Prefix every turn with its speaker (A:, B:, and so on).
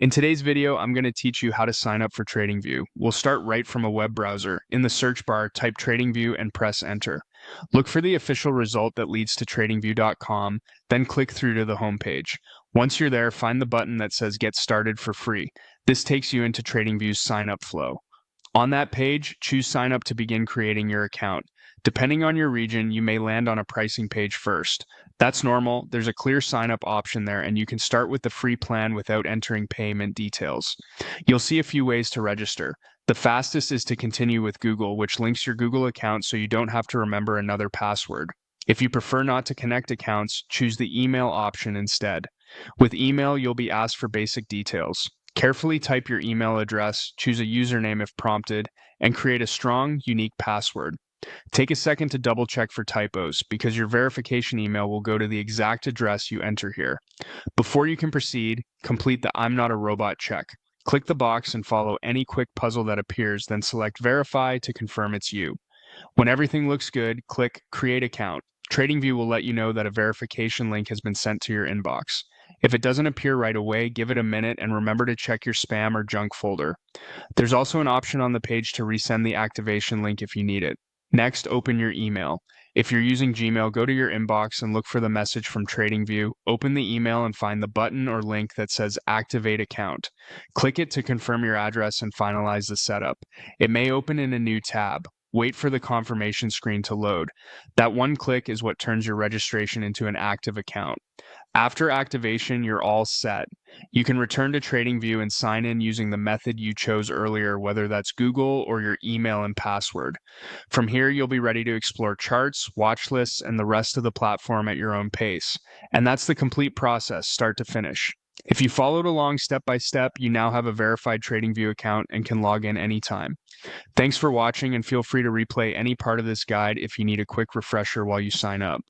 A: In today's video, I'm going to teach you how to sign up for TradingView. We'll start right from a web browser. In the search bar, type TradingView and press enter. Look for the official result that leads to tradingview.com, then click through to the homepage. Once you're there, find the button that says Get Started for free. This takes you into TradingView's sign-up flow. On that page, choose Sign Up to begin creating your account. Depending on your region, you may land on a pricing page first. That's normal. There's a clear sign up option there, and you can start with the free plan without entering payment details. You'll see a few ways to register. The fastest is to continue with Google, which links your Google account so you don't have to remember another password. If you prefer not to connect accounts, choose the email option instead. With email, you'll be asked for basic details. Carefully type your email address, choose a username if prompted, and create a strong, unique password. Take a second to double check for typos because your verification email will go to the exact address you enter here. Before you can proceed, complete the I'm not a robot check. Click the box and follow any quick puzzle that appears, then select Verify to confirm it's you. When everything looks good, click Create Account. TradingView will let you know that a verification link has been sent to your inbox. If it doesn't appear right away, give it a minute and remember to check your spam or junk folder. There's also an option on the page to resend the activation link if you need it. Next, open your email. If you're using Gmail, go to your inbox and look for the message from TradingView. Open the email and find the button or link that says Activate Account. Click it to confirm your address and finalize the setup. It may open in a new tab. Wait for the confirmation screen to load. That one click is what turns your registration into an active account. After activation, you're all set. You can return to TradingView and sign in using the method you chose earlier, whether that's Google or your email and password. From here, you'll be ready to explore charts, watch lists, and the rest of the platform at your own pace. And that's the complete process, start to finish. If you followed along step by step, you now have a verified TradingView account and can log in anytime. Thanks for watching, and feel free to replay any part of this guide if you need a quick refresher while you sign up.